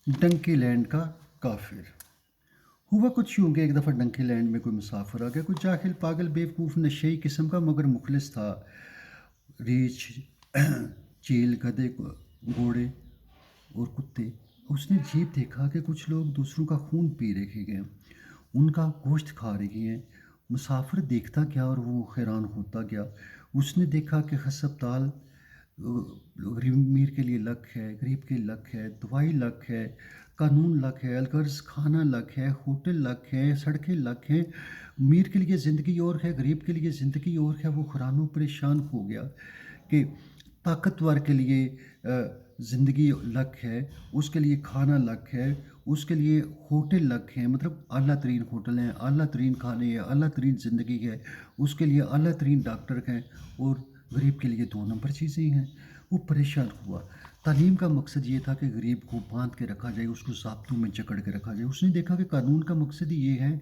Dunki land का काफिर। हुआ कुछ यूं कि एक दफ़ा डंकी लैंड में कोई मुसाफिर आ गया, कोई जाहिल पागल बेवकूफ़ नशेई किस्म का मगर मुखलिस था। रीछ, चील, गधे, घोड़े और कुत्ते। उसने जीप देखा कि कुछ लोग दूसरों का खून पी रहे हैं, उनका गोश्त खा रहे हैं। मुसाफिर देखता गया और वो हैरान होता गया। उसने देखा कि हस्पताल गरीब अमीर के लिए अलग है, गरीब के लिए अलग है, दवाई अलग है, कानून अलग है, अलगर्ज खाना अलग है, होटल अलग है, सड़कें अलग हैं। अमीर के लिए ज़िंदगी और है, गरीब के लिए ज़िंदगी और है। वो हैरान परेशान हो गया कि ताकतवर के लिए ज़िंदगी अलग है, उसके लिए खाना अलग है, उसके लिए होटल अलग हैं, मतलब आला तरीन होटल हैं, आला तरीन खाने हैं, आला तरीन ज़िंदगी है, उसके लिए आला तरीन डॉक्टर हैं, और गरीब के लिए दो नंबर चीज़ें हैं। वो परेशान हुआ। तालीम का मकसद ये था कि गरीब को बांध के रखा जाए, उसको ज़ाब्तों में जकड़ के रखा जाए। उसने देखा कि कानून का मकसद ही ये है,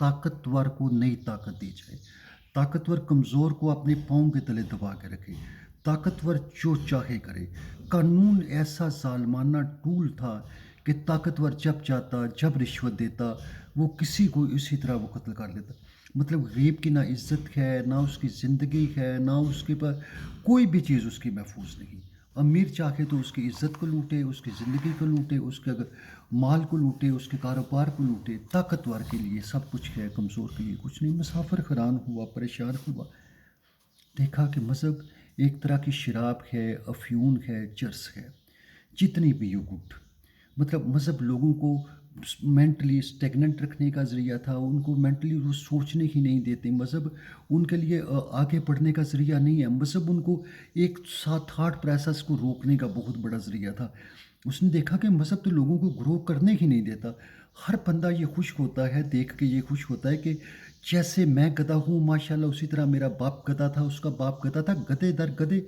ताकतवर को नई ताकत दी जाए, ताकतवर कमज़ोर को अपने पाँव के तले दबा के रखे, ताकतवर जो चाहे करे। कानून ऐसा ज़ालिमाना टूल था कि ताकतवर जब चाहता, जब रिश्वत देता, वो किसी को इसी तरह वो कत्ल कर लेता। मतलब गरीब की ना इज़्ज़त है, ना उसकी ज़िंदगी है, ना उसके पास कोई भी चीज़ उसकी महफूज नहीं। अमीर चाहे तो उसकी इज़्ज़त को लूटे, उसकी ज़िंदगी को लूटे, उसके अगर माल को लूटे, उसके कारोबार को लूटे। ताकतवर के लिए सब कुछ है, कमज़ोर के लिए कुछ नहीं। मुसाफिर हैरान हुआ, परेशान हुआ। देखा कि मज़हब एक तरह की शराब है, अफ्यून है, चरस है। जितनी भी यू गुड, मतलब मज़हब लोगों को मेंटली स्टेगनेंट रखने का ज़रिया था। उनको मेंटली वो सोचने ही नहीं देते। मज़हब उनके लिए आगे बढ़ने का ज़रिया नहीं है। मज़हब उनको एक थाट प्रोसेस को रोकने का बहुत बड़ा ज़रिया था। उसने देखा कि मज़हब तो लोगों को ग्रो करने ही नहीं देता। हर बंदा ये खुश होता है, देख के ये खुश होता है कि जैसे मैं गधा हूँ माशाल्लाह, उसी तरह मेरा बाप गधा था, उसका बाप गधा था। गधे दर गधे,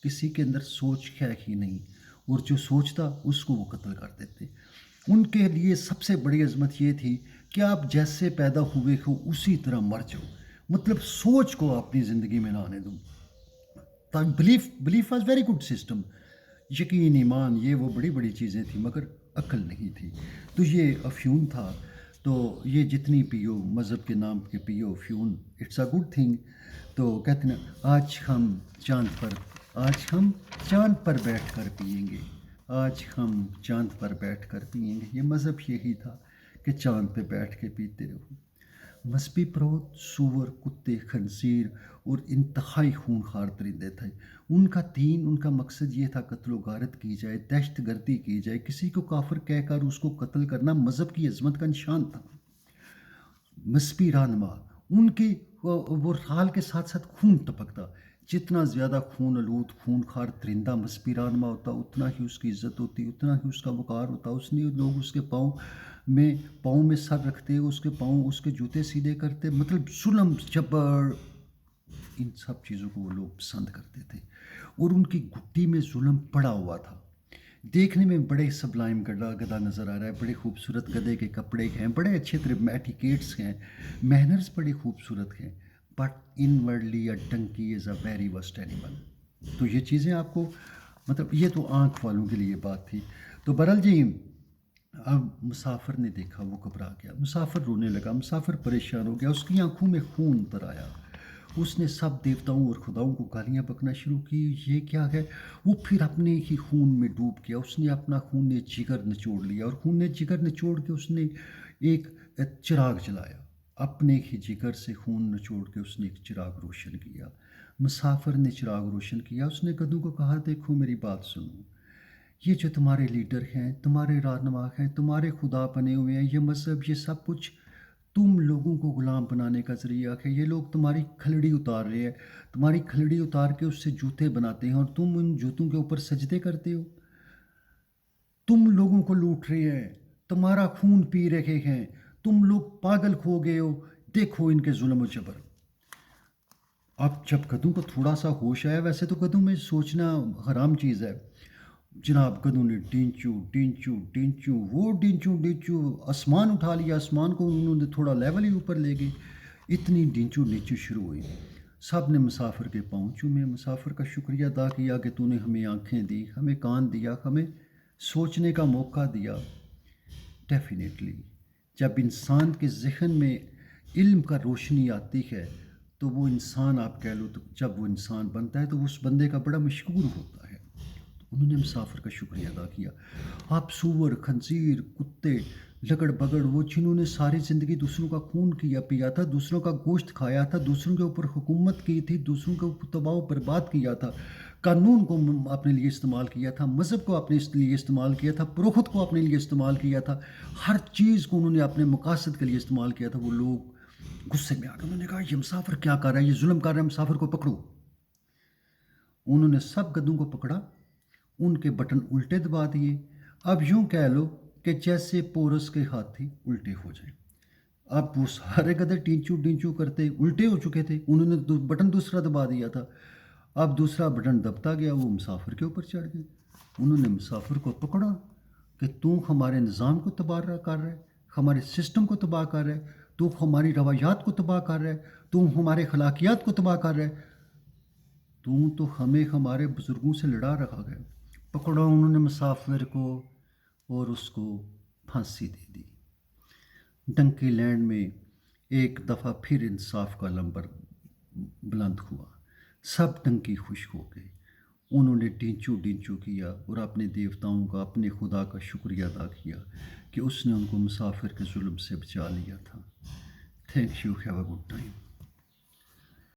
किसी के अंदर सोच है ही नहीं, और जो सोचता उसको वो कत्ल कर देते। उनके लिए सबसे बड़ी अज़मत ये थी कि आप जैसे पैदा हुए हो उसी तरह मर जाओ। मतलब सोच को अपनी ज़िंदगी में ना आने दो। Belief belief was very good system. यकीन, ईमान, ये वो बड़ी बड़ी चीज़ें थी, मगर अक्ल नहीं थी। तो ये अफ्यून था। तो ये जितनी पियो, मज़हब के नाम के पियो अफ्यून, इट्स अ गुड थिंग। तो कहते ना, आज हम चांद पर आज हम चांद पर बैठ कर पिएंगे, आज हम चांद पर बैठ कर पिएंगे। ये मज़हब यही था कि चांद पे बैठ के पीते रहो। मजहबी प्रोत सूअर, कुत्ते, खंजीर और इंतहाई खूंखार परिंदे थे। उनका दीन, उनका मकसद ये था कत्ल गारत की जाए, दहशत गर्दी की जाए। किसी को काफिर कहकर उसको कत्ल करना मज़हब की अजमत का निशान था। मजहबी रहनुमा, उनकी वो हाल के साथ साथ खून टपकता। जितना ज़्यादा खून आलूद खूनखार दरिंदा मजहबी रहनुमा होता, उतना ही उसकी इज्जत होती, उतना ही उसका वक़ार होता। उसने लोग उसके पाँव में सर रखते, उसके पाँव, उसके जूते सीधे करते। मतलब जुल्म जबर, इन सब चीज़ों को वो लोग पसंद करते थे। और उनकी घुट्टी में जुल्म पड़ा हुआ था। देखने में बड़े सबलाइम गधा गधा नज़र आ रहा है, बड़े खूबसूरत गधे के कपड़े हैं, बड़े अच्छे तरह एटिकेट्स हैं, मैनर्स बड़े खूबसूरत हैं। But inwardly a donkey is a very worst animal. तो ये चीज़ें आपको, मतलब ये तो आँख वालों के लिए बात थी। तो बहरहाल जी, अब मुसाफिर ने देखा, वो घबरा गया, मुसाफिर रोने लगा, मुसाफिर परेशान हो गया, उसकी आंखों में खून उतर आया। उसने सब देवताओं और खुदाओं को गालियाँ बकना शुरू की, ये क्या है। वो फिर अपने ही खून में डूब गया। उसने अपना खून ने जिगर निचोड़ लिया, और खून ने जिगर निचोड़ के उसने एक चिराग जलाया। अपने ही जिगर से खून निचोड़ के उसने एक चिराग रोशन किया। मुसाफिर ने चिराग रोशन किया। उसने गधों को कहा, देखो मेरी बात सुनो, ये जो तुम्हारे लीडर हैं, तुम्हारे रहनुमा हैं, तुम्हारे खुदा बने हुए हैं, ये मज़हब, ये सब कुछ तुम लोगों को गुलाम बनाने का ज़रिया है। ये लोग तुम्हारी खलड़ी उतार रहे हैं, तुम्हारी खलड़ी उतार के उससे जूते बनाते हैं, और तुम उन जूतों के ऊपर सजदे करते हो। तुम लोगों को लूट रहे हैं, तुम्हारा खून पी रहे हैं, तुम लोग पागल खो गए हो। देखो इनके जुल्म और जबर। अब जब गधों को थोड़ा सा होश आया, वैसे तो गधों में सोचना हराम चीज़ है, जनाब गधों ने टींचू टींचू टींचू, वो टींचू टींचू आसमान उठा लिया। आसमान को उन्होंने थोड़ा लेवल ही ऊपर ले गई। इतनी टींचू नीचू शुरू हुई। सब ने मुसाफिर के पाँव चूमे, मुसाफिर का शुक्रिया अदा किया कि तूने हमें आंखें दी, हमें कान दिया, हमें سوچنے کا موقع دیا. ڈیفینیٹلی جب انسان کے ذہن میں علم کا روشنی آتی ہے تو وہ انسان آپ کہہ لو تو جب وہ انسان بنتا ہے تو اس بندے کا بڑا مشکور ہوتا ہے. انہوں نے مسافر کا شکریہ ادا کیا. آپ سور، خنزیر، کتے، لگڑ بگڑ، وہ جنہوں نے ساری زندگی دوسروں کا خون پیا تھا، دوسروں کا گوشت کھایا تھا، دوسروں کے اوپر حکومت کی تھی، دوسروں کے اوپر تباہ و برباد کیا تھا، قانون کو اپنے لیے استعمال کیا تھا، مذہب کو اپنے لیے استعمال کیا تھا، پروخت کو اپنے لیے استعمال کیا تھا، ہر چیز کو انہوں نے اپنے مقاصد کے لیے استعمال کیا تھا. وہ لوگ غصے میں آ گئے. انہوں نے کہا یہ مسافر کیا کر رہا ہے، یہ ظلم کر رہا ہے، مسافر کو پکڑو. انہوں نے سب گدھوں کو پکڑا، ان کے بٹن الٹے دبا دیے. اب یوں کہہ لو کہ جیسے پورس کے ہاتھی الٹے ہو جائیں. اب وہ سارے گدھے ٹینچو ڈینچو کرتے الٹے ہو چکے تھے. انہوں نے بٹن دوسرا دبا دیا تھا. اب دوسرا بٹن دبتا گیا، وہ مسافر کے اوپر چڑھ گئے. انہوں نے مسافر کو پکڑا کہ تو ہمارے نظام کو تباہ کر رہا ہے، ہمارے سسٹم کو تباہ کر رہا ہے، تو ہماری روایات کو تباہ کر رہا ہے، تو ہمارے اخلاقیات کو تباہ کر رہا ہے، تو ہمیں ہمارے بزرگوں سے لڑا رکھا گیا. پکڑا انہوں نے مسافر کو اور اس کو پھانسی دے دی. ڈنکی لینڈ میں ایک دفعہ پھر انصاف کا لمبر بلند ہوا. سب ڈنکی خوش ہو گئے. انہوں نے ڈینچو ڈینچو کیا اور اپنے دیوتاؤں کا، اپنے خدا کا شکریہ ادا کیا کہ اس نے ان کو مسافر کے ظلم سے بچا لیا تھا. Thank you. Have a good time.